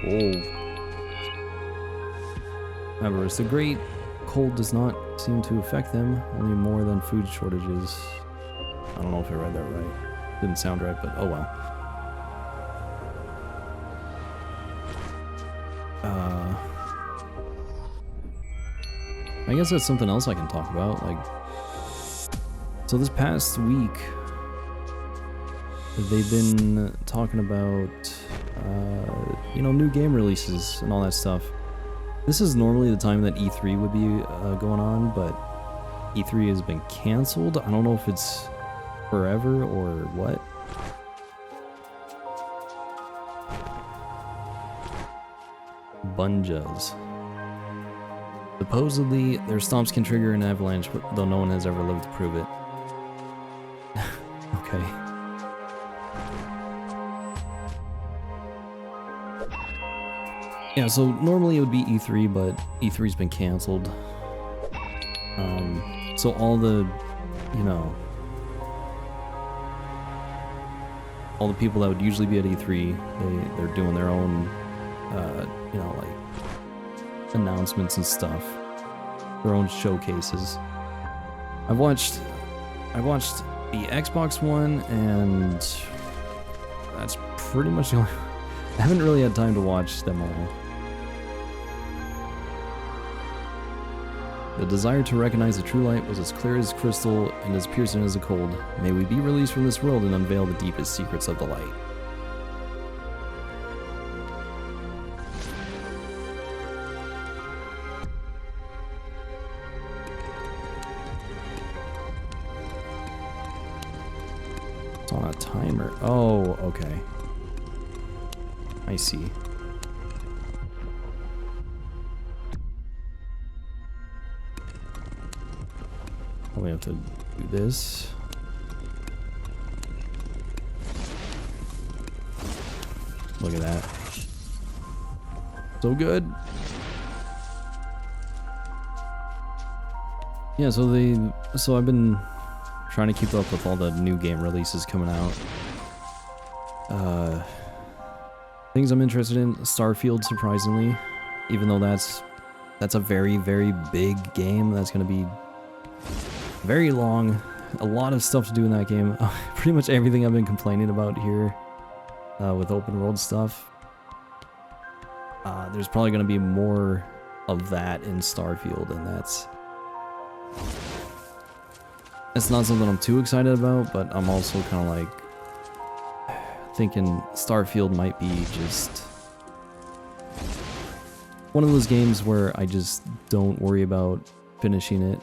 Oh. However, the great cold does not seem to affect them, only more than food shortages. I don't know if I read that right. Didn't sound right, but oh well. I guess that's something else I can talk about. Like, so this past week, they've been talking about, you know, new game releases and all that stuff. This is normally the time that E3 would be going on, but E3 has been canceled. I don't know if it's forever or what. Bunjas. Supposedly, their stomps can trigger an avalanche, but though no one has ever lived to prove it. Okay. Yeah, so normally it would be E3, but E3's been canceled. So all the, you know, all the people that would usually be at E3, they're doing their own, you know, like, announcements and stuff, their own showcases. I watched the Xbox one, and that's pretty much the only. I haven't really had time to watch them all. The desire to recognize the true light was as clear as crystal and as piercing as the cold. May we be released from this world and unveil the deepest secrets of the light. It's on a timer. Oh, okay. I see. We have to do this. Look at that. So good. Yeah, so I've been trying to keep up with all the new game releases coming out. Things I'm interested in, Starfield, surprisingly, even though that's a very, very big game. That's going to be very long, a lot of stuff to do in that game. Pretty much everything I've been complaining about here with open world stuff. There's probably going to be more of that in Starfield, and that's not something I'm too excited about, but I'm also kind of like thinking Starfield might be just one of those games where I just don't worry about finishing it.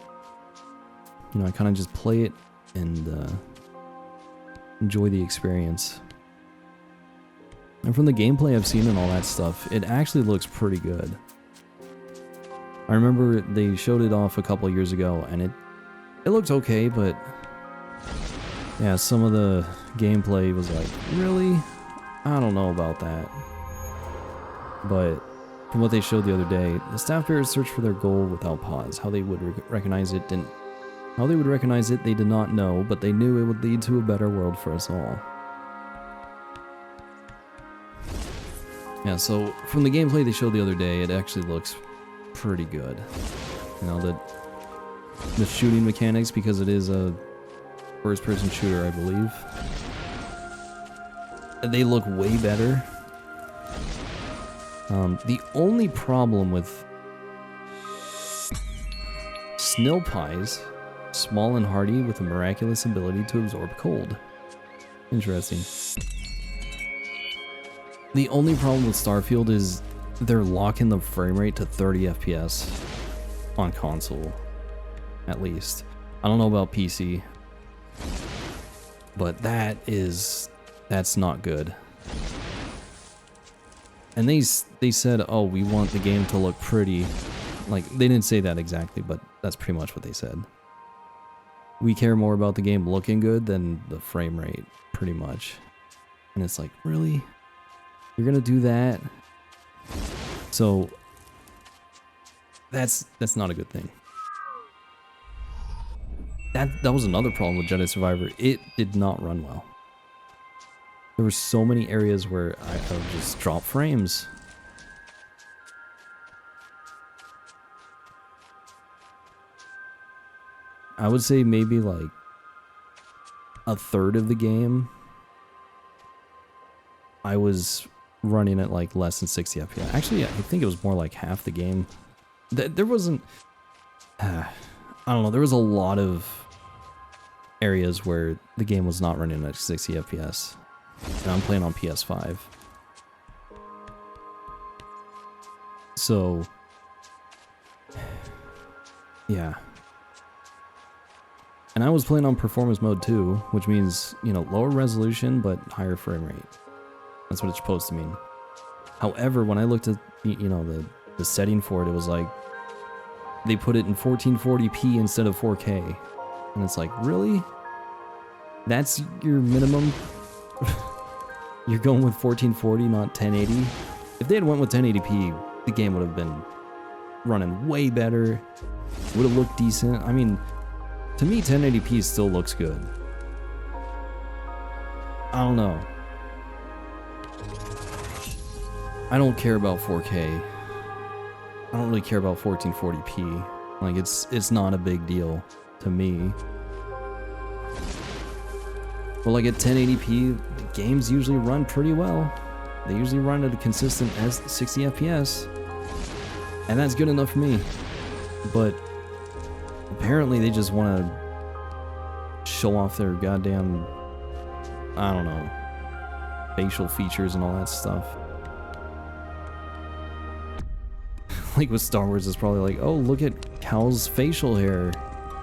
You know, I kind of just play it and enjoy the experience. And from the gameplay I've seen and all that stuff, it actually looks pretty good. I remember they showed it off a couple years ago, and it looked okay, but yeah, some of the gameplay was like, really? I don't know about that. But from what they showed the other day, the staff bearers searched for their goal without pause. How they would recognize it, they did not know, but they knew it would lead to a better world for us all. Yeah, so from the gameplay they showed the other day, it actually looks pretty good. You know, the shooting mechanics, because it is a first-person shooter, I believe, they look way better. The only problem with Snilpies, small and hardy with a miraculous ability to absorb cold. Interesting. The only problem with Starfield is they're locking the frame rate to 30 FPS on console, at least. I don't know about PC, but that's not good. And they said, oh, we want the game to look pretty. Like, they didn't say that exactly, but that's pretty much what they said. We care more about the game looking good than the frame rate, pretty much. And it's like, really? You're gonna do that? So that's not a good thing. That was another problem with Jedi Survivor. It did not run well. There were so many areas where I would just drop frames. I would say maybe like a third of the game I was running at like less than 60 FPS. Actually, I think it was more like half the game. There wasn't... I don't know, there was a lot of areas where the game was not running at 60 FPS. And I'm playing on PS5. So... yeah. And I was playing on performance mode too, which means, you know, lower resolution but higher frame rate. That's what it's supposed to mean. However, when I looked at, you know, the setting for it, it was like they put it in 1440p instead of 4K. And it's like, really? That's your minimum? You're going with 1440, not 1080? If they had went with 1080p, the game would have been running way better. Would have looked decent. I mean, to me, 1080p still looks good. I don't know. I don't care about 4K. I don't really care about 1440p. Like, it's not a big deal to me. But like at 1080p, games usually run pretty well. They usually run at a consistent 60 FPS. And that's good enough for me. But apparently they just want to show off their goddamn, I don't know, facial features and all that stuff. Like with Star Wars, it's probably like, oh, look at Cal's facial hair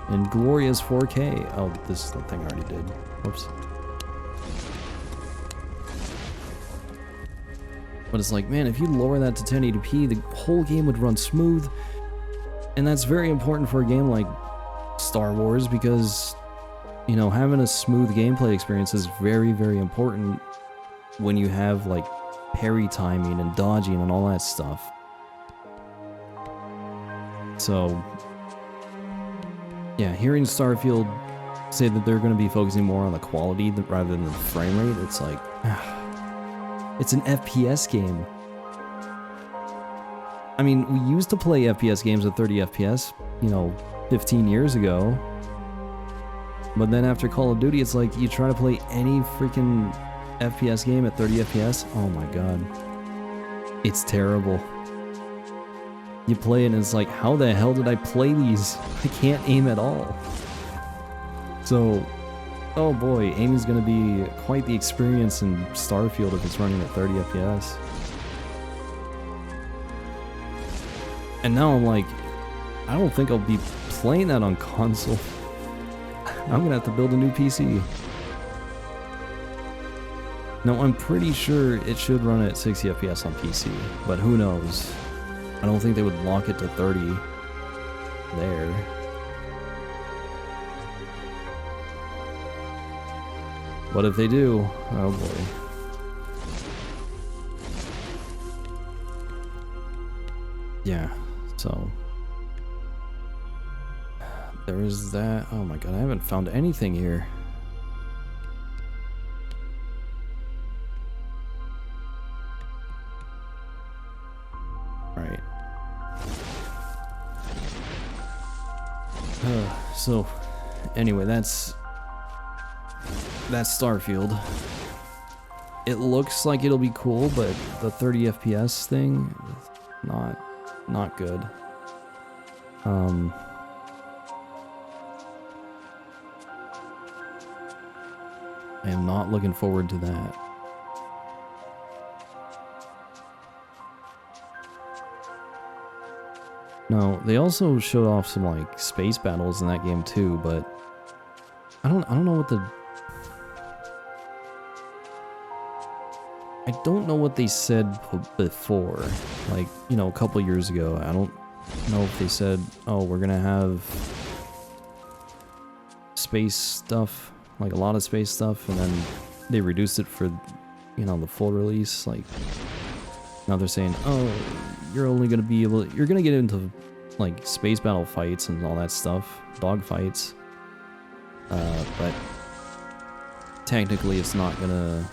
in glorious 4K. Oh, this is the thing I already did. Whoops. But it's like, man, if you lower that to 1080p, the whole game would run smooth. And that's very important for a game like Star Wars because, you know, having a smooth gameplay experience is very, very important when you have, like, parry timing and dodging and all that stuff. So, yeah, hearing Starfield say that they're going to be focusing more on the quality rather than the frame rate, it's like, it's an FPS game. I mean, we used to play FPS games at 30 FPS, you know, 15 years ago. But then after Call of Duty, it's like you try to play any freaking FPS game at 30 FPS. Oh my god. It's terrible. You play it and it's like, how the hell did I play these? I can't aim at all. So, oh boy, aiming's gonna be quite the experience in Starfield if it's running at 30 FPS. And now I'm like, I don't think I'll be playing that on console. I'm gonna have to build a new PC. Now, I'm pretty sure it should run at 60 FPS on PC, but who knows? I don't think they would lock it to 30 there. But if they do, oh boy. Yeah, so there is that. Oh my god, I haven't found anything here. Right. So, anyway, that's Starfield. It looks like it'll be cool, but the 30 FPS thing, not good. I am not looking forward to that. No, they also showed off some like space battles in that game too, but I don't know what the I don't know what they said before. Like, you know, a couple years ago, I don't know if they said, oh, we're gonna have space stuff, like a lot of space stuff, and then they reduced it for, you know, the full release. Like, now they're saying, oh, you're only gonna be able to, you're gonna get into like space battle fights and all that stuff, dog fights, but technically it's not gonna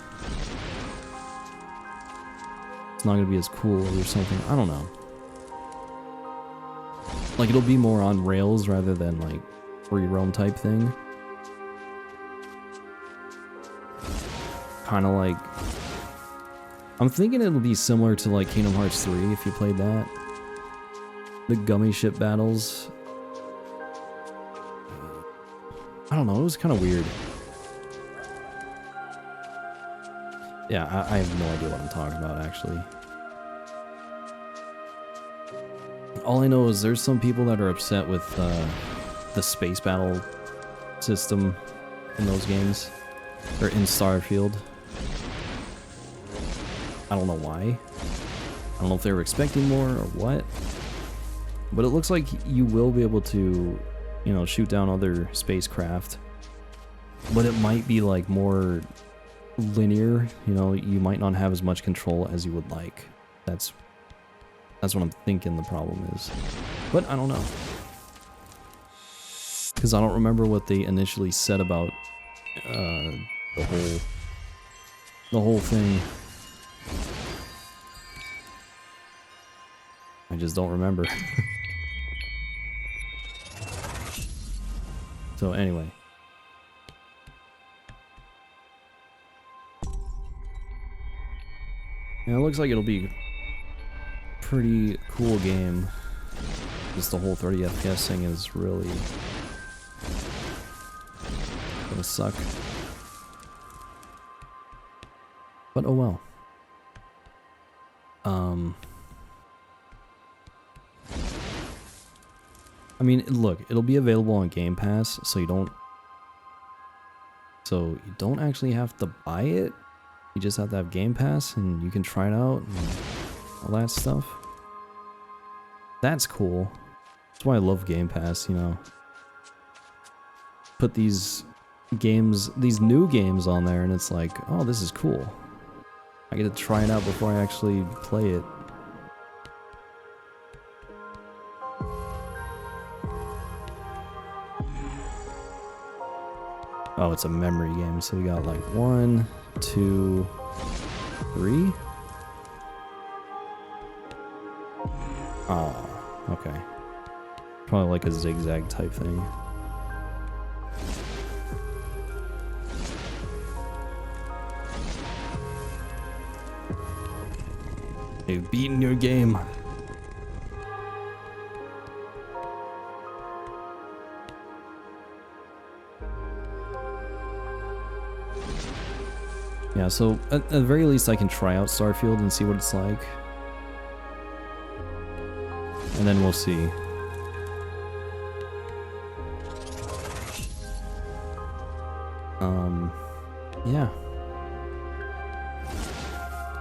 be as cool or something. I don't know. Like, it'll be more on rails rather than like free roam type thing. Kind of like, I'm thinking it'll be similar to like Kingdom Hearts 3 if you played that. The gummy ship battles. I don't know, it was kind of weird. Yeah, I have no idea what I'm talking about, actually. All I know is there's some people that are upset with the space battle system in those games, or in Starfield. I don't know why. I don't know if they were expecting more or what. But it looks like you will be able to, you know, shoot down other spacecraft. But it might be like more linear, you know, you might not have as much control as you would like. That's what I'm thinking the problem is. But I don't know. Because I don't remember what they initially said about the whole thing. I just don't remember. So anyway. Yeah, it looks like it'll be a pretty cool game. Just the whole 30 FPS thing is really gonna suck. But oh well. I mean, look, it'll be available on Game Pass, so you don't actually have to buy it. You just have to have Game Pass, and you can try it out and all that stuff. That's cool. That's why I love Game Pass, you know. Put these games, these new games on there, and it's like, oh, this is cool. I get to try it out before I actually play it. Oh, it's a memory game, so we got like 1, 2, 3. Oh, okay. Probably like a zigzag type thing. You've beaten your game. Yeah, so at the very least I can try out Starfield and see what it's like. And then we'll see. Yeah.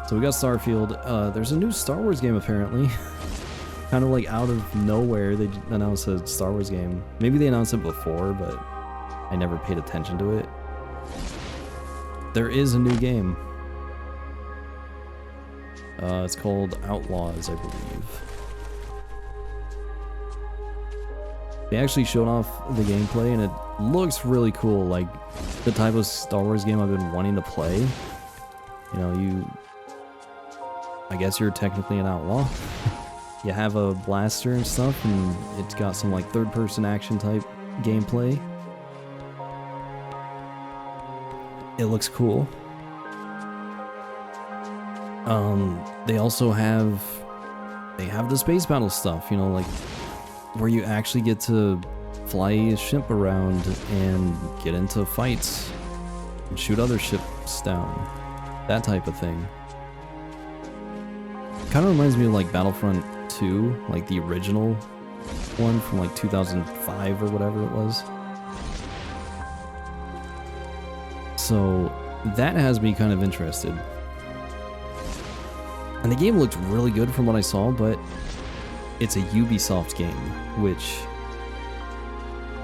So we got Starfield. There's a new Star Wars game apparently. Kind of like out of nowhere they announced a Star Wars game. Maybe they announced it before, but I never paid attention to it. There is a new game. It's called Outlaws, I believe. They actually showed off the gameplay and it looks really cool, like the type of Star Wars game I've been wanting to play. You know, I guess you're technically an outlaw. You have a blaster and stuff, and it's got some like third-person action type gameplay. It looks cool. They also have the space battle stuff, you know, like where you actually get to fly a ship around and get into fights and shoot other ships down. That type of thing. Kind of reminds me of like Battlefront 2, like the original one from like 2005 or whatever it was. So that has me kind of interested. And the game looked really good from what I saw, but it's a Ubisoft game, which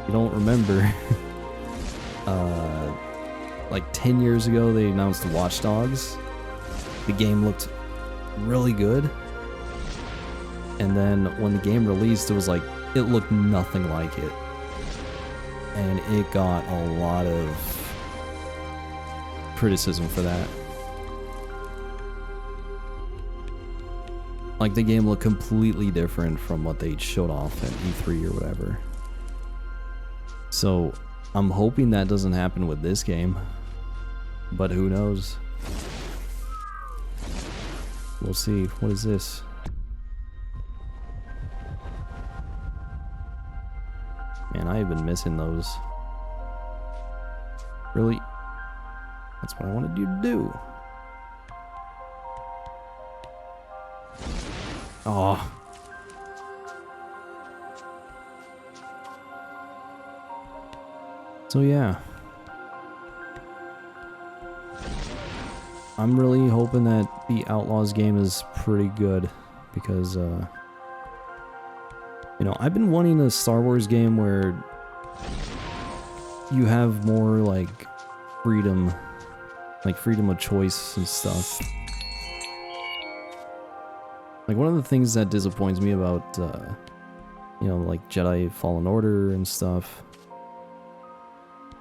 you don't remember. Like 10 years ago they announced Watch Dogs. The game looked really good. And then when the game released, it was like, it looked nothing like it. And it got a lot of criticism for that. Like, the game looked completely different from what they showed off at E3 or whatever. So I'm hoping that doesn't happen with this game, but who knows? We'll see. What is this? Man, I have been missing those. Really? That's what I wanted you to do. Oh. So yeah. I'm really hoping that the Outlaws game is pretty good because, you know, I've been wanting a Star Wars game where you have more, like, freedom of choice and stuff. Like, one of the things that disappoints me about, you know, like Jedi Fallen Order and stuff,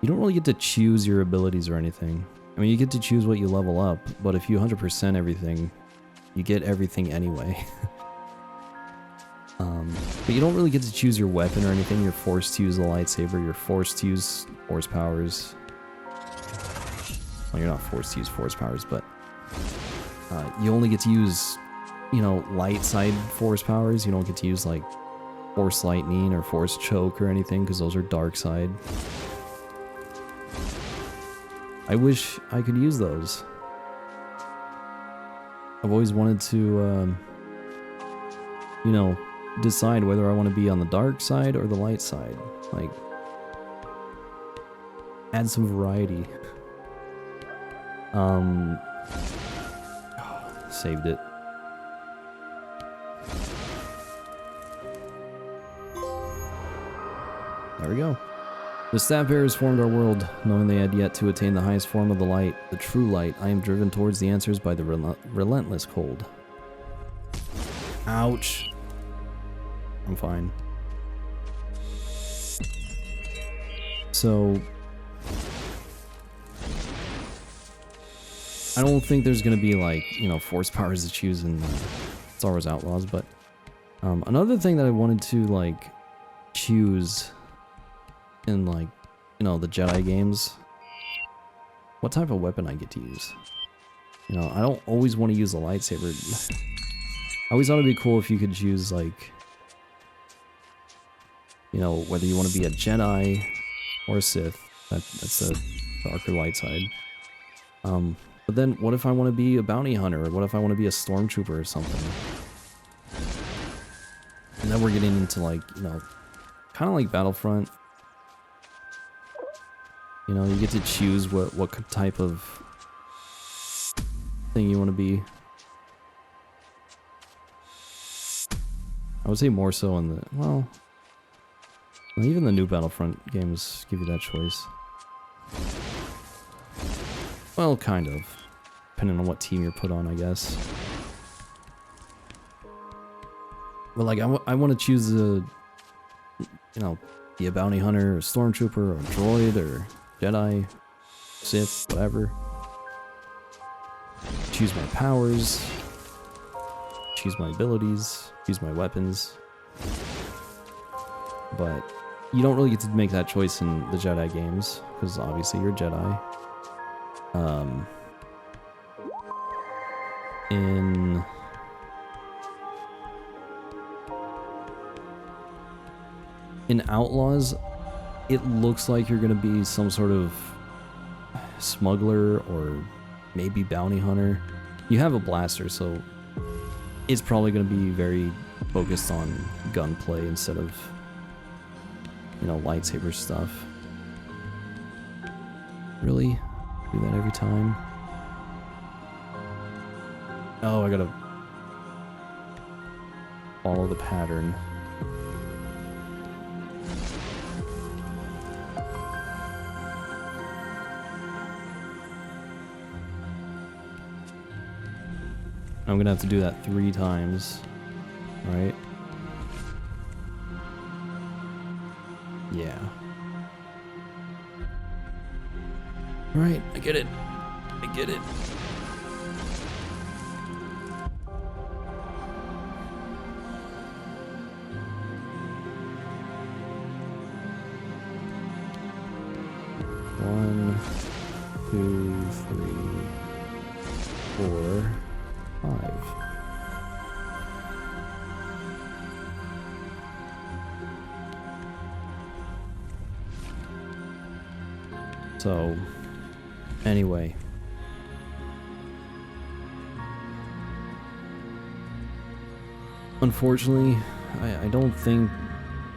you don't really get to choose your abilities or anything. I mean, you get to choose what you level up, but if you 100% everything, you get everything anyway. But you don't really get to choose your weapon or anything. You're forced to use the lightsaber, you're forced to use force powers. Well, you're not forced to use force powers, but you only get to use, you know, light side force powers. You don't get to use, like, force lightning or force choke or anything, because those are dark side. I wish I could use those. I've always wanted to, you know, decide whether I want to be on the dark side or the light side. Like, add some variety. Saved it. There we go. The staff bearers formed our world, knowing they had yet to attain the highest form of the light, the true light. I am driven towards the answers by the relentless cold. Ouch. I'm fine. So, I don't think there's gonna be, like, you know, force powers to choose in Star Wars Outlaws, but another thing that I wanted to, like, choose in, like, you know, the Jedi games, what type of weapon I get to use. You know, I don't always want to use a lightsaber. I always thought it'd be cool if you could choose, like, you know, whether you want to be a Jedi or a Sith. That's the darker light side. But then what if I want to be a bounty hunter, or what if I want to be a stormtrooper or something? And then we're getting into, like, you know, kind of like Battlefront. You know, you get to choose what type of thing you want to be. I would say more so in the, well, even the new Battlefront games give you that choice. Well, kind of. Depending on what team you're put on, I guess. But, like, I want to choose a, you know, be a bounty hunter, or a stormtrooper, or a droid, or Jedi, Sith, whatever. Choose my powers. Choose my abilities. Choose my weapons. But you don't really get to make that choice in the Jedi games, because obviously you're a Jedi. In Outlaws, it looks like you're gonna be some sort of smuggler or maybe bounty hunter. You have a blaster, so it's probably gonna be very focused on gunplay instead of, you know, lightsaber stuff. Really? Do that every time? Oh, I gotta follow the pattern. I'm gonna have to do that 3 times, right? Yeah. Alright, I get it. I get it. 3, 4, 5. So, anyway. Unfortunately, I don't think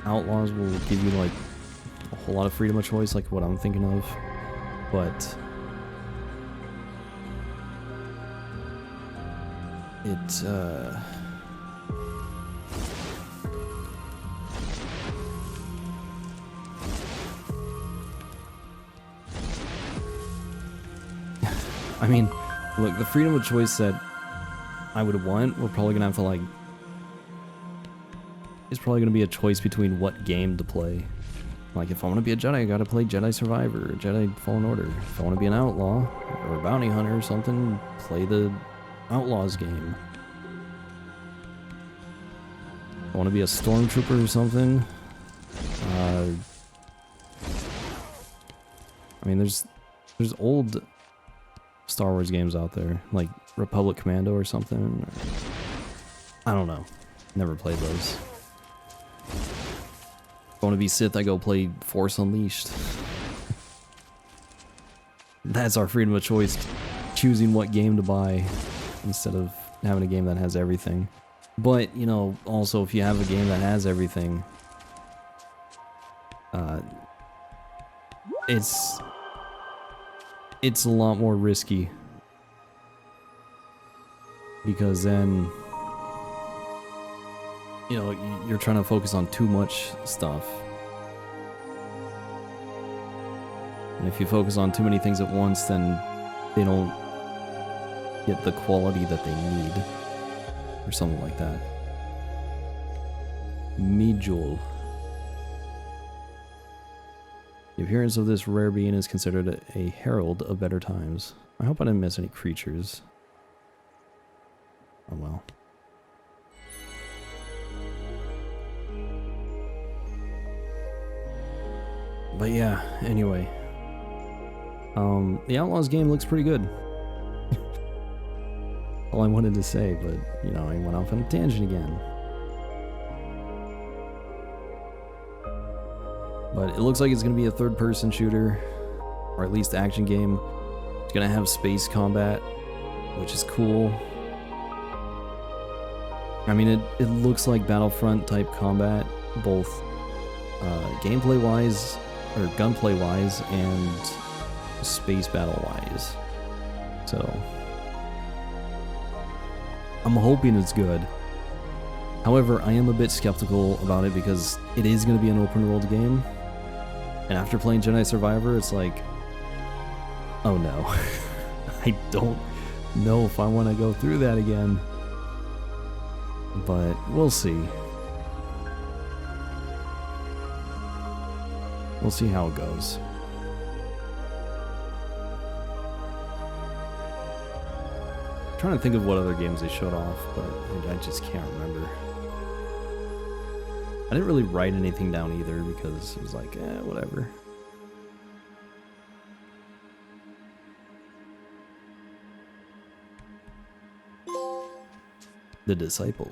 Outlaws will give you like a whole lot of freedom of choice like what I'm thinking of, but it I mean, look, the freedom of choice that I would want, we're probably gonna have to like, it's probably gonna be a choice between what game to play. Like, if I want to be a Jedi, I gotta play Jedi Survivor, or Jedi Fallen Order. If I want to be an outlaw, or a bounty hunter or something, play the Outlaws game. If I want to be a stormtrooper or something, I mean, there's old Star Wars games out there, like Republic Commando or something. I don't know. Never played those. If I want to be Sith, I go play Force Unleashed. That's our freedom of choice, choosing what game to buy instead of having a game that has everything. But, you know, also if you have a game that has everything, it's a lot more risky, because then, you know, you're trying to focus on too much stuff. And if you focus on too many things at once, then they don't get the quality that they need, or something like that. Mijol. The appearance of this rare being is considered a herald of better times. I hope I didn't miss any creatures. Oh well. But yeah, anyway. The Outlaws game looks pretty good. All I wanted to say, but, you know, I went off on a tangent again. But it looks like it's going to be a third-person shooter, or at least action game. It's going to have space combat, which is cool. I mean, it looks like Battlefront-type combat, both gameplay-wise, or gunplay-wise, and space battle-wise. So, I'm hoping it's good. However, I am a bit skeptical about it because it is going to be an open-world game. And after playing Jedi Survivor, it's like, oh no. I don't know if I want to go through that again. But we'll see. We'll see how it goes. I'm trying to think of what other games they showed off, but I just can't remember. I didn't really write anything down either because it was like, whatever. The Disciple.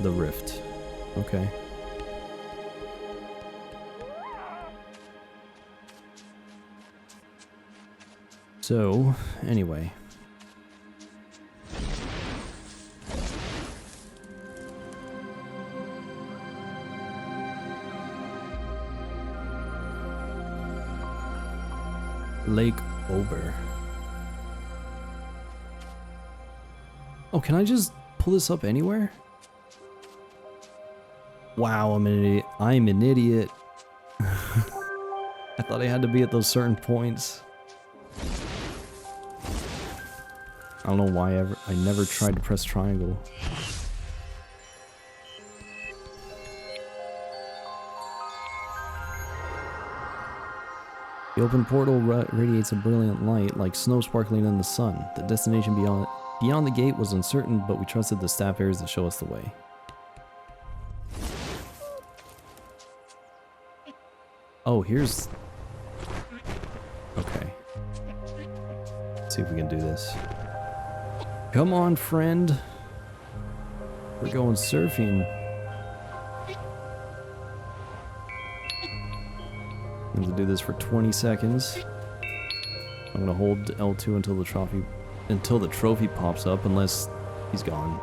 The Rift. Okay. So, anyway. Lake Ober. Oh, can I just pull this up anywhere? Wow, I'm an idiot. I'm an idiot. I thought I had to be at those certain points. I don't know why I never tried to press triangle. The open portal radiates a brilliant light like snow sparkling in the sun. The destination beyond Beyond the gate was uncertain, but we trusted the staff bearers to show us the way. Oh, here's... Okay. Let's see if we can do this. Come on, friend. We're going surfing. I'm gonna do this for 20 seconds. I'm gonna hold L2 until the trophy pops up, unless he's gone.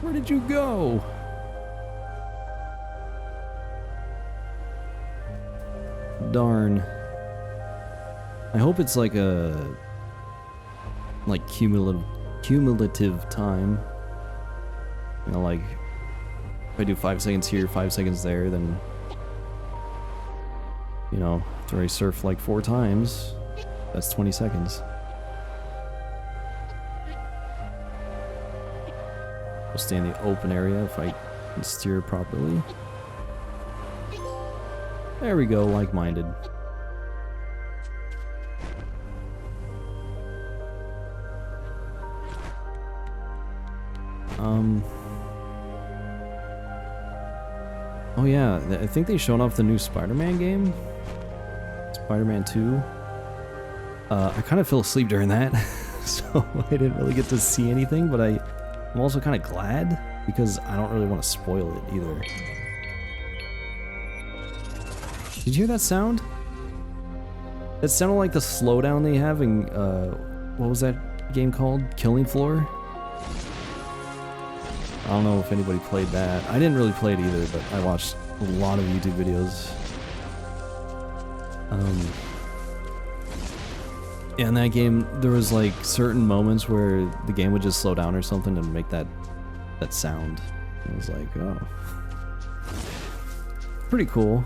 Where did you go? Darn. I hope it's like a cumulative time. You know, like if I do 5 seconds here, 5 seconds there, then you know, after I surf like 4 times, that's 20 seconds. We'll stay in the open area if I can steer properly. There we go, like-minded. Oh yeah, I think they showed off the new Spider-Man game. Spider-Man 2. I kind of fell asleep during that, so I didn't really get to see anything, but I'm also kind of glad, because I don't really want to spoil it either. Did you hear that sound? That sounded like the slowdown they have in, what was that game called? Killing Floor? I don't know if anybody played that. I didn't really play it either, but I watched a lot of YouTube videos. Yeah, in that game, there was like certain moments where the game would just slow down or something and make that sound. And it was like, oh. Pretty cool.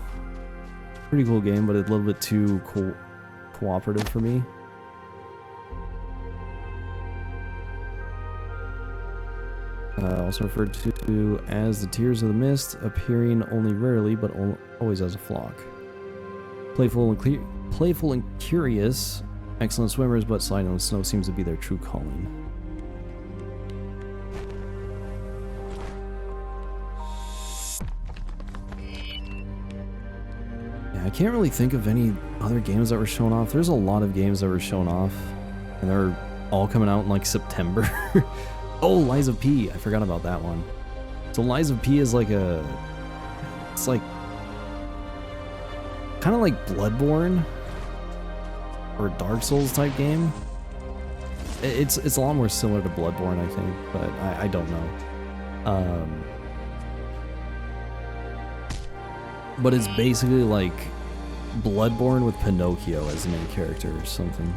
Pretty cool game, but a little bit too cooperative for me. Also referred to as the Tears of the Mist, appearing only rarely, but always as a flock. Playful and curious, excellent swimmers, but sliding on the snow seems to be their true calling. Yeah, I can't really think of any other games that were shown off. There's a lot of games that were shown off, and they're all coming out in like September. Oh, Lies of P. I forgot about that one. So Lies of P is like it's like kind of like Bloodborne or Dark Souls type game. It's a lot more similar to Bloodborne, I think, but I don't know. But it's basically like Bloodborne with Pinocchio as the main character or something.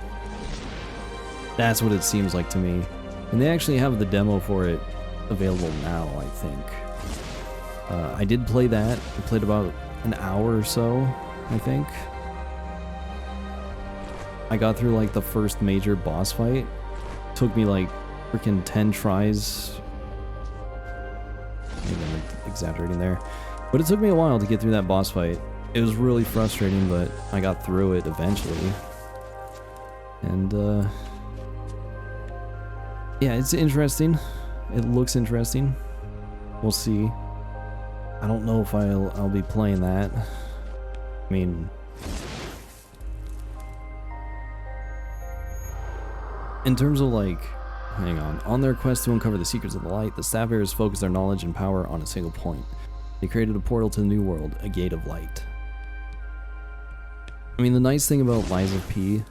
That's what it seems like to me. And they actually have the demo for it available now, I think. I did play that. I played about an hour or so, I think. I got through like the first major boss fight. Took me like freaking 10 tries. Maybe I'm exaggerating there. But it took me a while to get through that boss fight. It was really frustrating, but I got through it eventually. And, yeah, it's interesting. It looks interesting. We'll see. I don't know if I'll be playing that. I mean, in terms of like, hang on their quest to uncover the secrets of the light, the staff bearers focus their knowledge and power on a single point. They created a portal to the new world, a gate of light. I mean, the nice thing about Lies of P,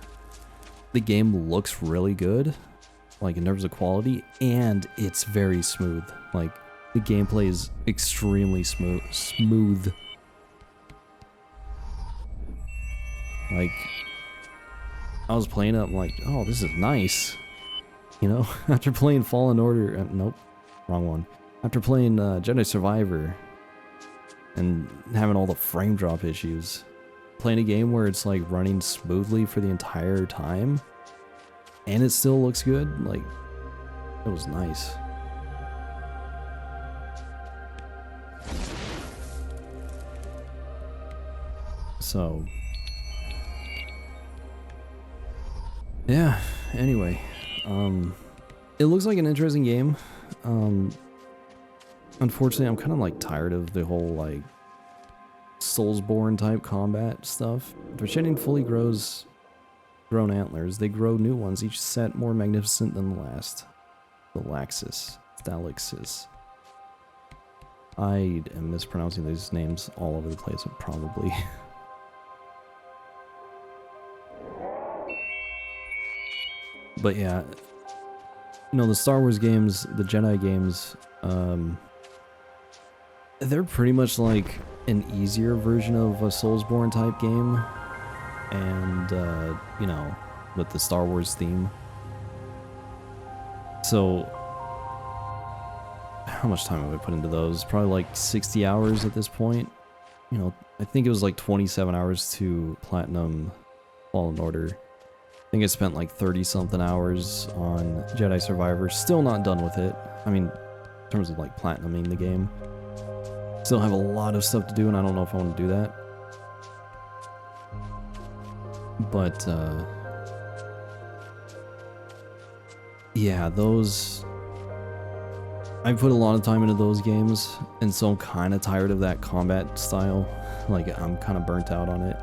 the game looks really good. Like in terms of quality, and it's very smooth. Like the gameplay is extremely smooth. Like I was playing it, I'm like, oh, this is nice. You know, after playing Fallen Order, nope, wrong one. After playing Jedi Survivor and having all the frame drop issues, playing a game where it's like running smoothly for the entire time. And it still looks good, like, it was nice. So, yeah, anyway, It looks like an interesting game. Unfortunately, I'm kind of like tired of the whole like Soulsborne type combat stuff. If they're shedding fully grown antlers, they grow new ones, each set more magnificent than the last. Thalaxis. I am mispronouncing these names all over the place, probably. But yeah, you know, the Star Wars games, the Jedi games, they're pretty much like an easier version of a Soulsborne type game, and you know, with the Star Wars theme. So how much time have I put into those? Probably like 60 hours at this point. You know, I think it was like 27 hours to platinum Fallen Order. I think I spent like 30 something hours on Jedi Survivor. Still not done with it. I mean, in terms of like platinuming the game. Still have a lot of stuff to do, and I don't know if I want to do that. But yeah, those, I put a lot of time into those games, and so I'm kind of tired of that combat style. Like, I'm kind of burnt out on it.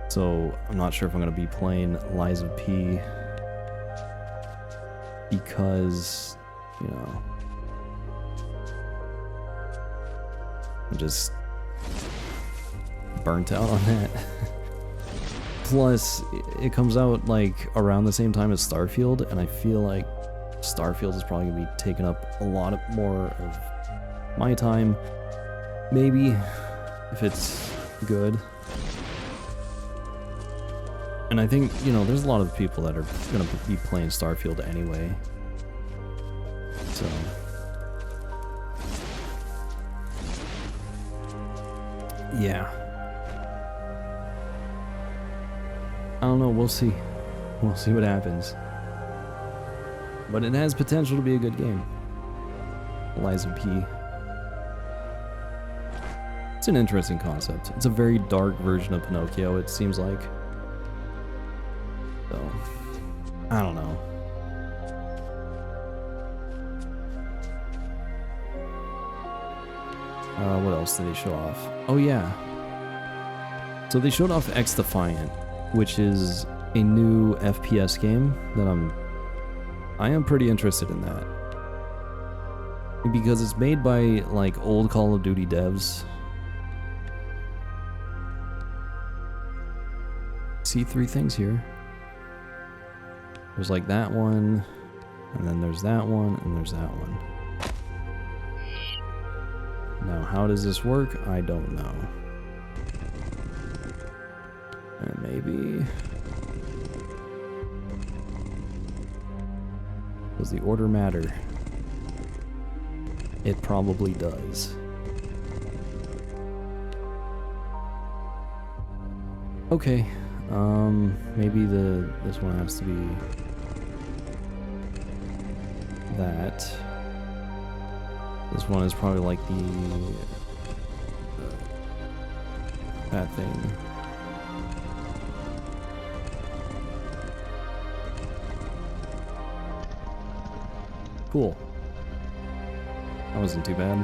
So I'm not sure if I'm going to be playing Lies of P, because, you know, I'm just burnt out on that. Plus, it comes out like around the same time as Starfield, and I feel like Starfield is probably going to be taking up a lot more of my time. Maybe, if it's good. And I think, you know, there's a lot of people that are going to be playing Starfield anyway. So yeah. I don't know, we'll see. We'll see what happens. But it has potential to be a good game. Lies of P. It's an interesting concept. It's a very dark version of Pinocchio, it seems like. So, I don't know. What else did they show off? Oh yeah. So they showed off X Defiant, which is a new FPS game that I am pretty interested in that. Because it's made by like old Call of Duty devs. See three things here. There's like that one, and then there's that one, and there's that one. Now, how does this work? I don't know. And maybe... does the order matter? It probably does. Okay, maybe this one has to be that. This one is probably like that thing. Cool. That wasn't too bad.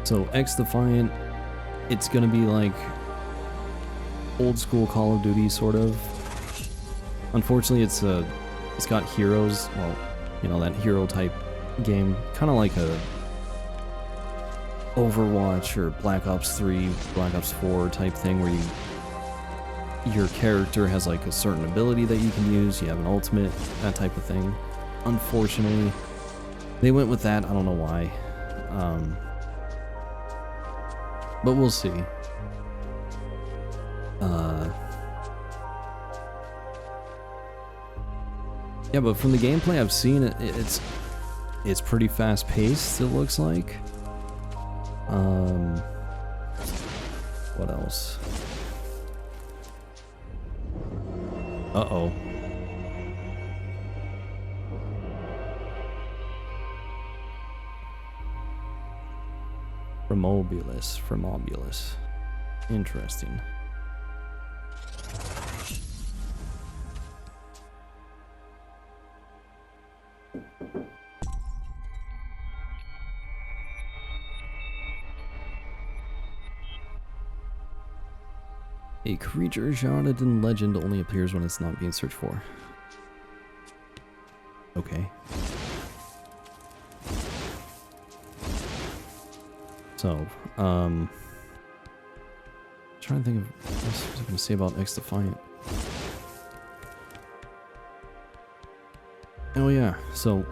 So X Defiant, it's gonna be like old school Call of Duty sort of. Unfortunately, it's got heroes. Well, you know, that hero type game, kind of like a Overwatch or Black Ops 3, Black Ops 4 type thing, where your character has like a certain ability that you can use. You have an ultimate, that type of thing. Unfortunately, they went with that. I don't know why. But we'll see. Yeah, but from the gameplay I've seen, it's pretty fast paced, it looks like. What else? Uh-oh. Fromobulus. Interesting. A creature shrouded in legend only appears when it's not being searched for. Okay. So, trying to think of what else was I going to say about X Defiant. Oh yeah, so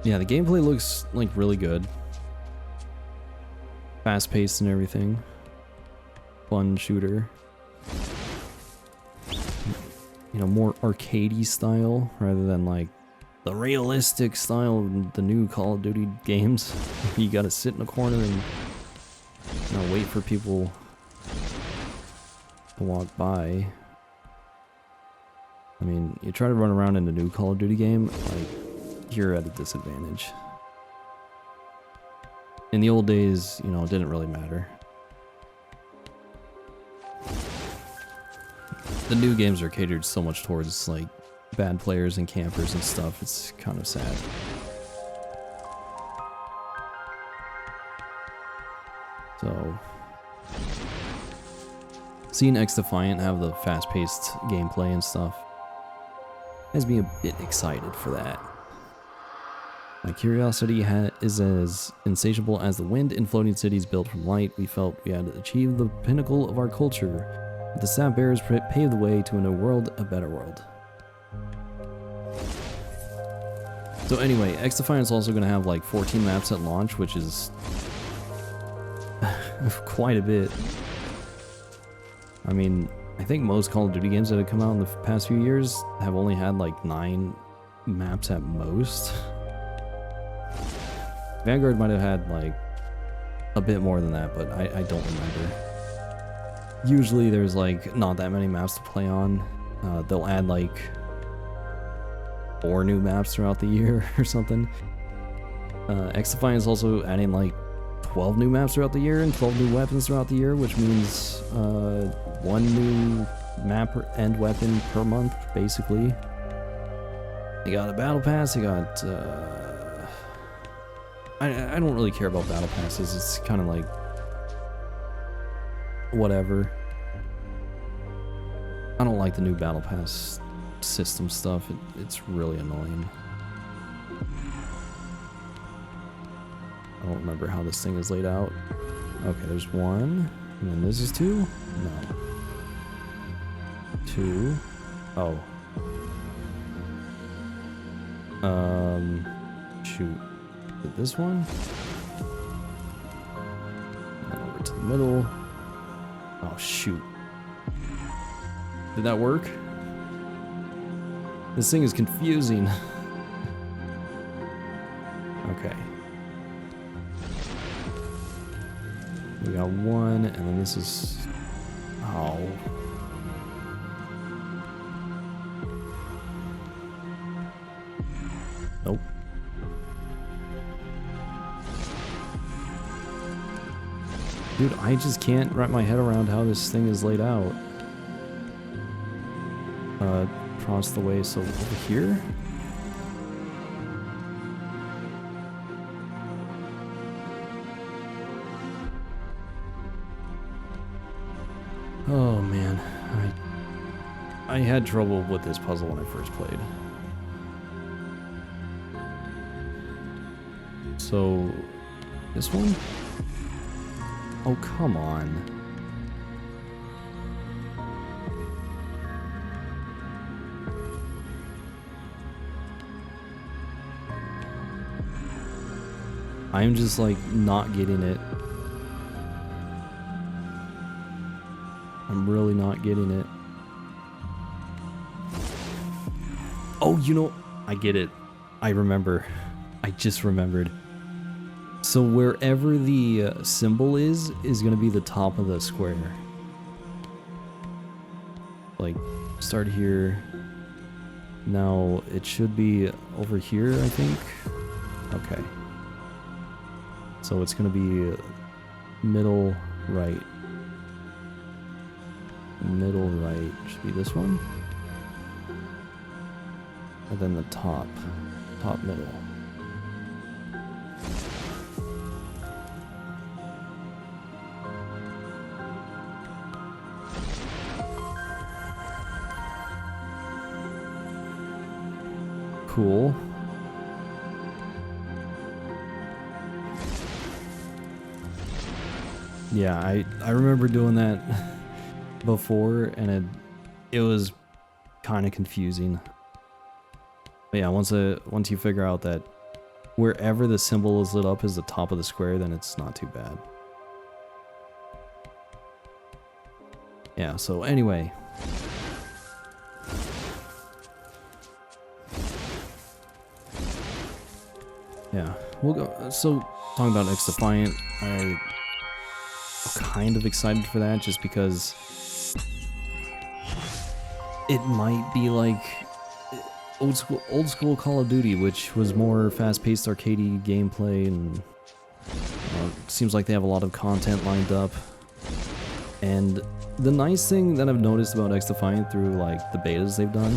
yeah, the gameplay looks like really good. Fast paced and everything. Fun shooter. You know, more arcadey style rather than like the realistic style of the new Call of Duty games. You gotta sit in a corner and, you know, wait for people to walk by. I mean, you try to run around in a new Call of Duty game, like, you're at a disadvantage. In the old days, you know, it didn't really matter. The new games are catered so much towards, like, bad players and campers and stuff. It's kind of sad. So, seeing X Defiant have the fast-paced gameplay and stuff has me a bit excited for that. My curiosity is as insatiable as the wind in floating cities built from light. We felt we had achieved the pinnacle of our culture. But the Sap Bears paved the way to a new world, a better world. So anyway, X Defiant's also going to have like 14 maps at launch, which is quite a bit. I mean, I think most Call of Duty games that have come out in the past few years have only had like 9 maps at most. Vanguard might have had like a bit more than that, but I don't remember. Usually there's like not that many maps to play on. They'll add like 4 new maps throughout the year or something. X Defiant is also adding like 12 new maps throughout the year and 12 new weapons throughout the year, which means 1 new map and weapon per month, basically. They got a battle pass, they got I don't really care about battle passes. It's kind of like whatever. I don't like the new battle pass system stuff. It's really annoying. I don't remember how this thing is laid out. Okay, there's 1, and then this is 2? No. 2. Oh. Shoot. Is it this one? And then over to the middle. Oh, shoot. Did that work? This thing is confusing. Okay. We got 1, and then this is... Oh. Nope. Dude, I just can't wrap my head around how this thing is laid out. Across the way, so over here? Oh man, I had trouble with this puzzle when I first played. So, this one? Oh, come on. I'm just like not getting it. I'm really not getting it. Oh, you know, I get it. I remember. I just remembered. So wherever the symbol is going to be the top of the square. Like, start here. Now, it should be over here, I think. Okay. So it's going to be middle right. middle right should be this one. And then the top middle. Cool. Yeah, I remember doing that before, and it was kind of confusing. But yeah, once you figure out that wherever the symbol is lit up is the top of the square, then it's not too bad. Yeah, so anyway. Yeah, we'll go. So, talking about X Defiant, I'm kind of excited for that just because it might be like old school Call of Duty, which was more fast-paced arcadey gameplay, and it seems like they have a lot of content lined up. And the nice thing that I've noticed about X Defiant through like the betas they've done,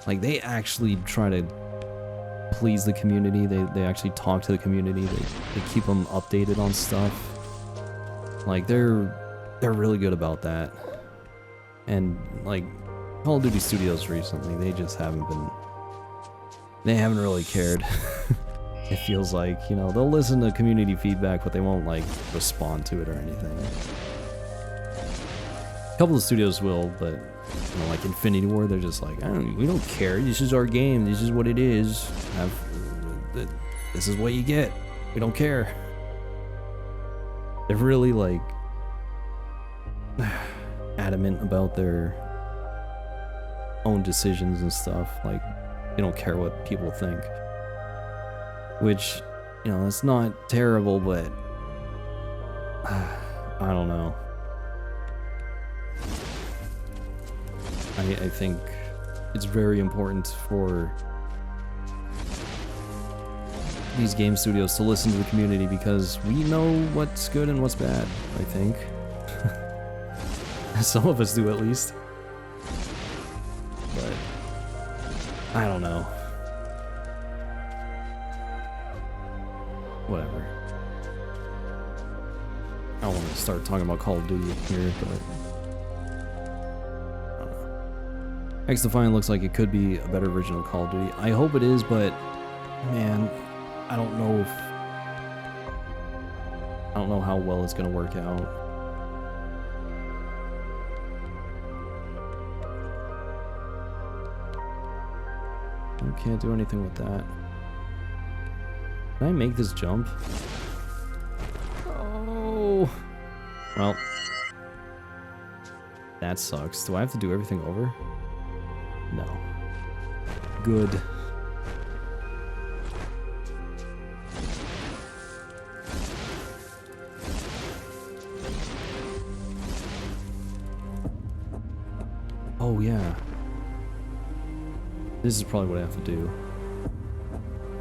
like they actually try to please the community. They actually talk to the community. They keep them updated on stuff. Like they're really good about that. And like Call of Duty Studios recently, they just haven't really cared. It feels like, you know, they'll listen to community feedback, but they won't like respond to it or anything. A couple of studios will, but you know, like Infinity Ward, they're just like, we don't care. This is our game. This is what it is. This is what you get. We don't care. They're really like adamant about their own decisions and stuff. Like they don't care what people think. Which, you know, that's not terrible, but I don't know. I think it's very important for these game studios to listen to the community because we know what's good and what's bad, I think. Some of us do at least. But I don't know. Whatever. I don't want to start talking about Call of Duty here, but X Defiant looks like it could be a better version of Call of Duty. I hope it is, but man, I don't know how well it's gonna work out. I can't do anything with that. Can I make this jump? Oh, well, that sucks. Do I have to do everything over? No. Good. Oh yeah. This is probably what I have to do.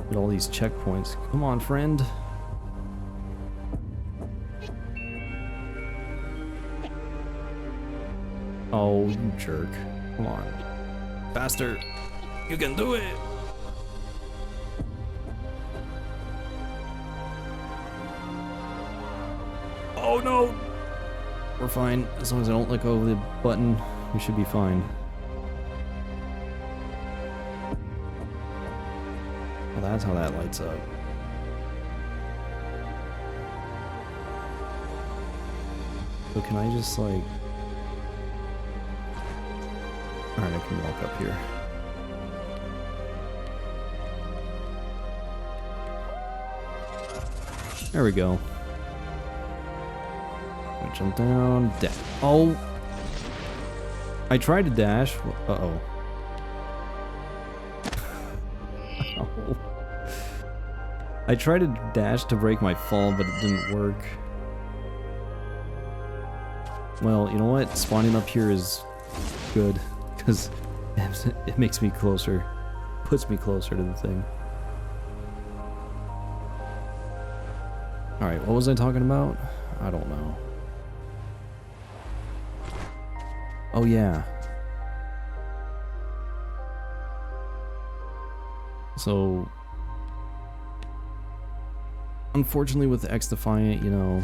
Get all these checkpoints. Come on, friend. Oh, you jerk. Come on. Faster. You can do it. Oh no. We're fine. As long as I don't let go of the button, we should be fine. Well, that's how that lights up. So can I just like... Alright, I can walk up here. There we go. Jump down, dash. Oh! I tried to dash. Uh-oh. Oh. I tried to dash to break my fall, but it didn't work. Well, you know what? Spawning up here is good, because it makes me closer. Puts me closer to the thing. Alright, what was I talking about? I don't know. Oh yeah. So, unfortunately with X Defiant, you know,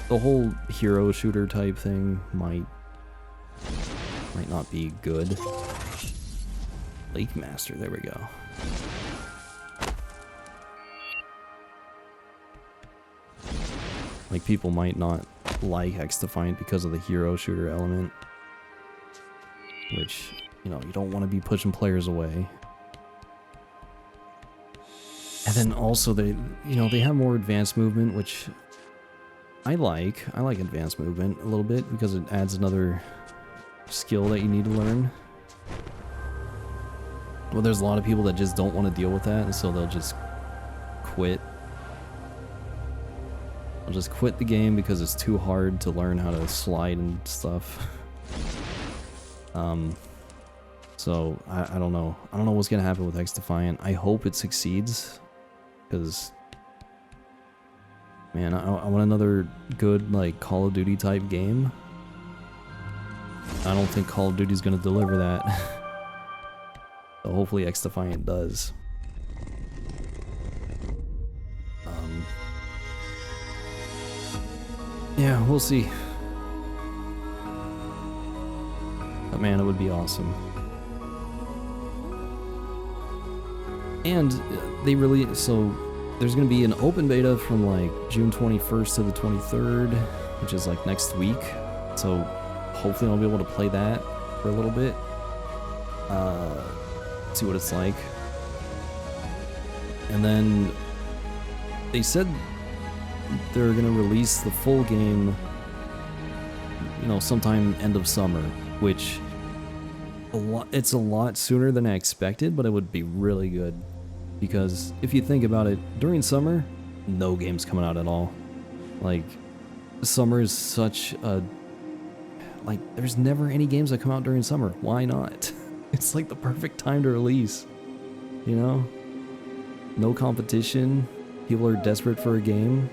the whole hero shooter type thing might not be good. Lake Master, there we go. Like, people might not like X Defiant because of the hero shooter element, which, you know, you don't want to be pushing players away. And then also they, you know, they have more advanced movement, which I like. I like advanced movement a little bit because it adds another skill that you need to learn. Well, there's a lot of people that just don't want to deal with that, and so they'll just quit. They'll just quit the game because it's too hard to learn how to slide and stuff. So I don't know. I don't know what's gonna happen with X Defiant. I hope it succeeds, because man, I want another good like Call of Duty type game. I don't think Call of Duty's gonna deliver that. So hopefully X Defiant does. Yeah, we'll see. But man, it would be awesome. And they really, so there's gonna be an open beta from like June 21st to the 23rd, which is like next week. So hopefully I'll be able to play that for a little bit. See what it's like. And then they said they're gonna release the full game, you know, sometime end of summer, which it's a lot sooner than I expected, but it would be really good. Because if you think about it, during summer, no games coming out at all. Like, summer is such a... like, there's never any games that come out during summer. Why not? It's like the perfect time to release, you know? No competition, people are desperate for a game.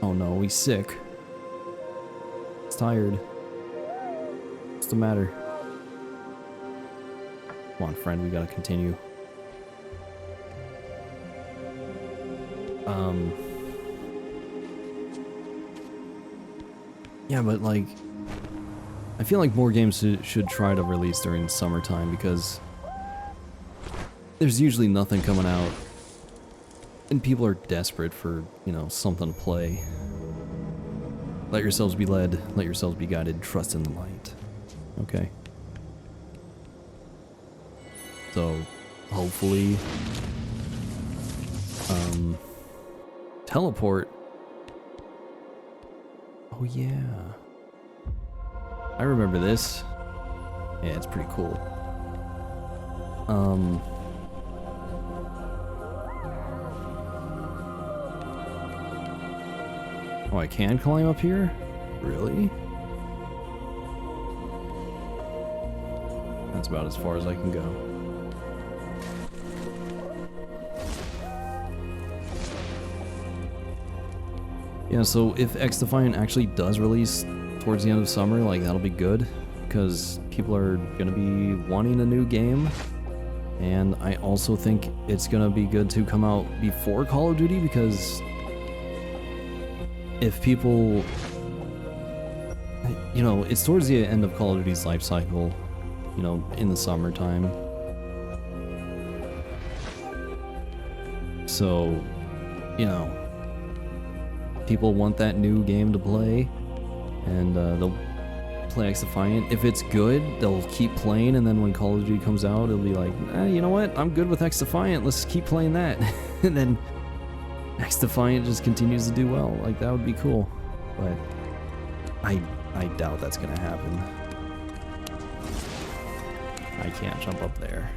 Oh no, he's sick. He's tired. What's the matter? Come on, friend, we gotta continue. Yeah, but like, I feel like more games should try to release during summertime, because there's usually nothing coming out, and people are desperate for, you know, something to play. Let yourselves be led, let yourselves be guided, trust in the light. Okay. So, hopefully, teleport. Oh yeah. I remember this. Yeah, it's pretty cool. Oh, I can climb up here? Really? That's about as far as I can go. Yeah, so if X Defiant actually does release towards the end of summer, like, that'll be good, because people are gonna be wanting a new game, and I also think it's gonna be good to come out before Call of Duty, because if people, you know, it's towards the end of Call of Duty's life cycle, you know, in the summertime. So, you know, people want that new game to play, and they'll play X Defiant. If it's good, they'll keep playing, and then when Call of Duty comes out, it'll be like, you know what, I'm good with X Defiant, let's keep playing that. And then X Defiant just continues to do well. Like, that would be cool. But I doubt that's gonna happen. I can't jump up there.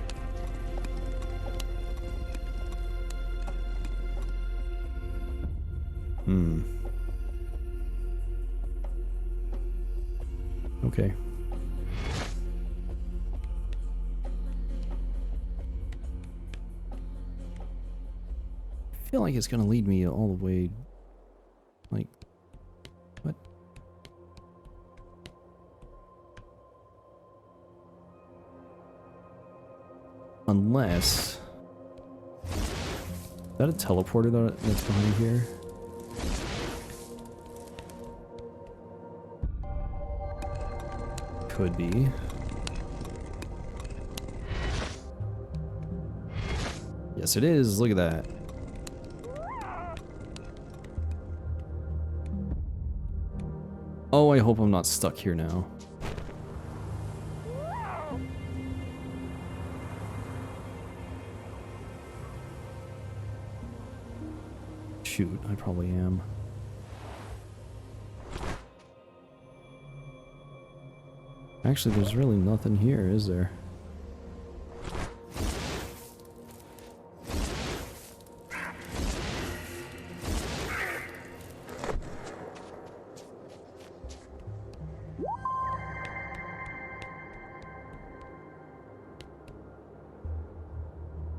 Okay. I feel like it's gonna lead me all the way, like, what? Unless... Is that a teleporter that's behind here? Could be. Yes, it is. Look at that. Oh, I hope I'm not stuck here now. Shoot, I probably am. Actually, there's really nothing here, is there?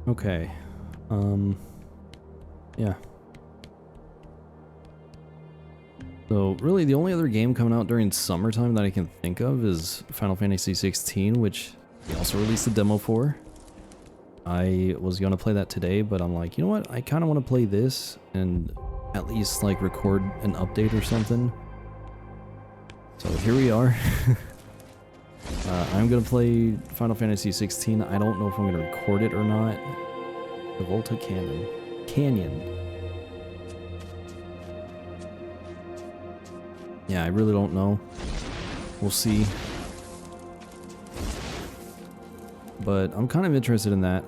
Okay. Yeah. So, really, the only other game coming out during summertime that I can think of is Final Fantasy 16, which they also released a demo for. I was gonna play that today, but I'm like, you know what? I kind of want to play this and at least, like, record an update or something. So, here we are. I'm gonna play Final Fantasy 16. I don't know if I'm gonna record it or not. The Volta Canyon. Yeah, I really don't know. We'll see. But I'm kind of interested in that.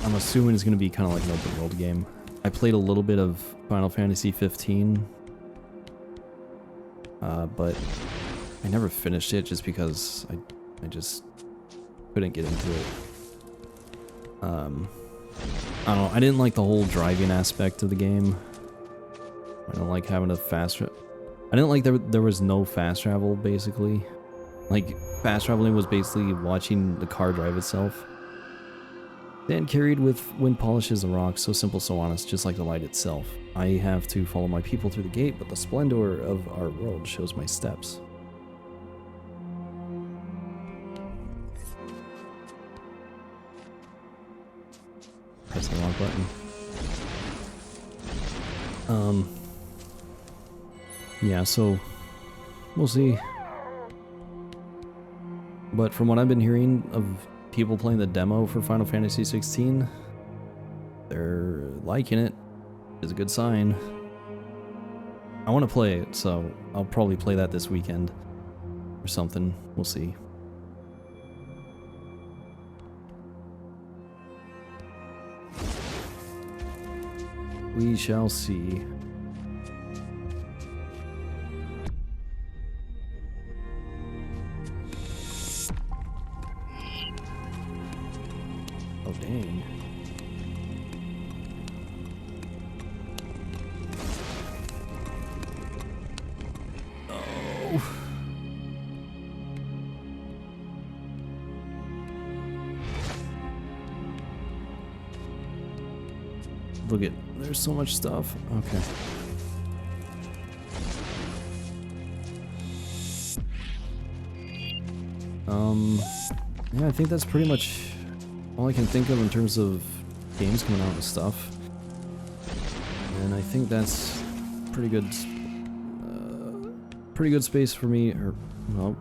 I'm assuming it's gonna be kind of like an open world game. I played a little bit of Final Fantasy 15, but I never finished it just because I just couldn't get into it. I don't know, I didn't like the whole driving aspect of the game. I don't like having a I didn't like there was no fast travel, basically. Like, fast traveling was basically watching the car drive itself. Then carried with wind polishes and rocks, so simple, so honest, just like the light itself. I have to follow my people through the gate, but the splendor of our world shows my steps. Press the wrong button. Yeah, so we'll see. But from what I've been hearing of people playing the demo for Final Fantasy 16, they're liking it. It's a good sign. I want to play it, so I'll probably play that this weekend or something. We'll see. We shall see. Oh, dang. Oh. Look at, there's so much stuff. Okay. Yeah, I think that's pretty much all I can think of in terms of games coming out and stuff. And I think that's pretty good space for me, or, well,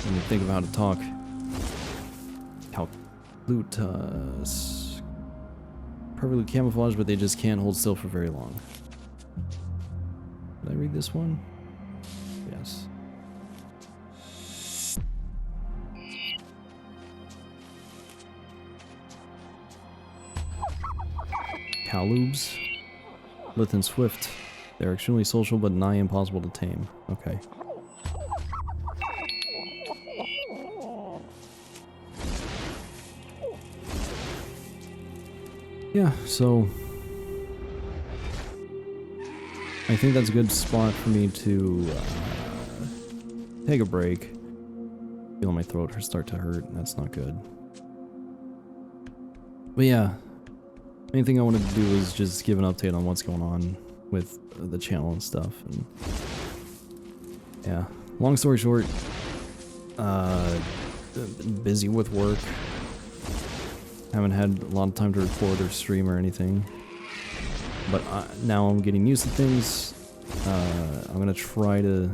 let me think of how to talk. Perfectly camouflaged, but they just can't hold still for very long. Did I read this one? Yes. Caloobs. Lithe and swift. They're extremely social but nigh impossible to tame. Okay. Yeah, so I think that's a good spot for me to take a break. Feel my throat start to hurt, and that's not good. But yeah, main thing I wanted to do is just give an update on what's going on with the channel and stuff. And yeah, long story short, been busy with work. haven't had a lot of time to record or stream or anything. But now I'm getting used to things. I'm gonna try to,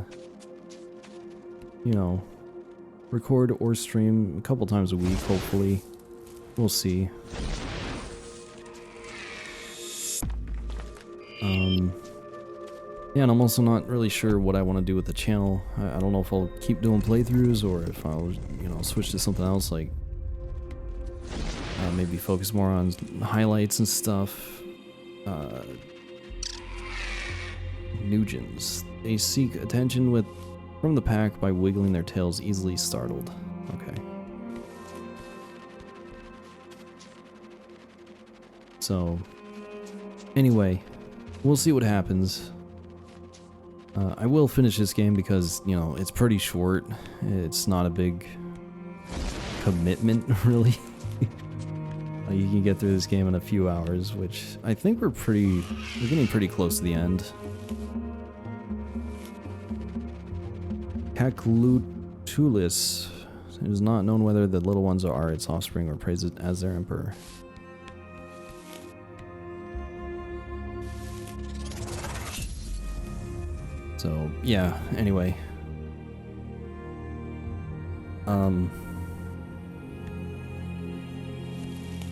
you know, record or stream a couple times a week, hopefully. We'll see. Yeah, and I'm also not really sure what I want to do with the channel. I don't know if I'll keep doing playthroughs or if I'll, you know, switch to something else, like maybe focus more on highlights and stuff. Nugents. They seek attention from the pack by wiggling their tails, easily startled. Okay. So, anyway, we'll see what happens. I will finish this game because, you know, it's pretty short. It's not a big commitment, really. You can get through this game in a few hours, which I think we're getting pretty close to the end. Kaklutulis. It is not known whether the little ones are its offspring or praise it as their emperor. So, yeah, anyway.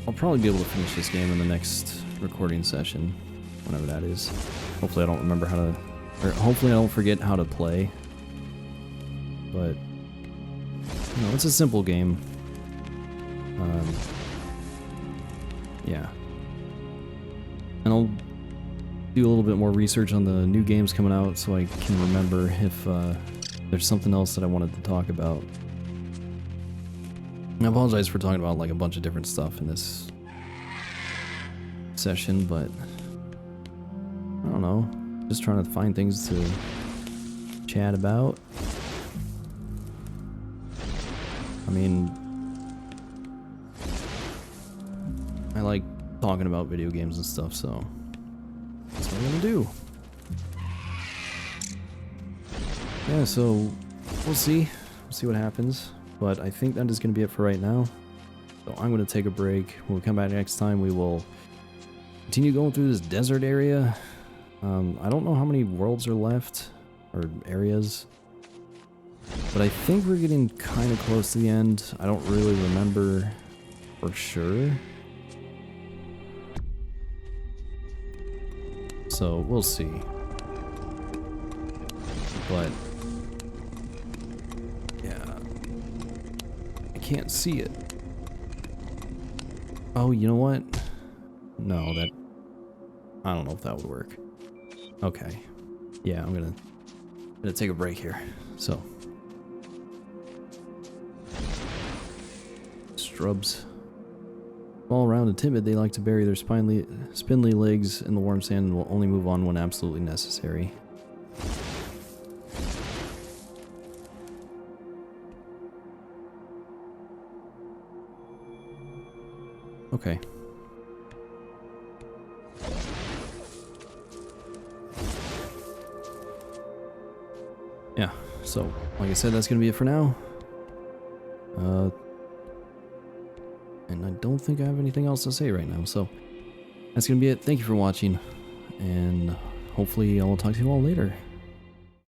I'll probably be able to finish this game in the next recording session, whenever that is. Hopefully I don't remember how to, or hopefully I don't forget how to play. But, you know, it's a simple game. Yeah. And I'll do a little bit more research on the new games coming out so I can remember if there's something else that I wanted to talk about. I apologize for talking about like a bunch of different stuff in this session, but I don't know. Just trying to find things to chat about. I mean, I like talking about video games and stuff, so that's what I'm gonna do. Yeah, so we'll see. We'll see what happens. But I think that is going to be it for right now. So I'm going to take a break. When we come back next time, we will continue going through this desert area. I don't know how many worlds are left, or areas. But I think we're getting kind of close to the end. I don't really remember for sure. So we'll see. But can't see it. Oh, you know what? No, that... I don't know if that would work. Okay. Yeah, I'm gonna take a break here. So. Strubs. Small, round, and timid, they like to bury their spindly legs in the warm sand and will only move on when absolutely necessary. Okay. Yeah, so, like I said, that's gonna be it for now. And I don't think I have anything else to say right now, so that's gonna be it. Thank you for watching, and hopefully I'll talk to you all later.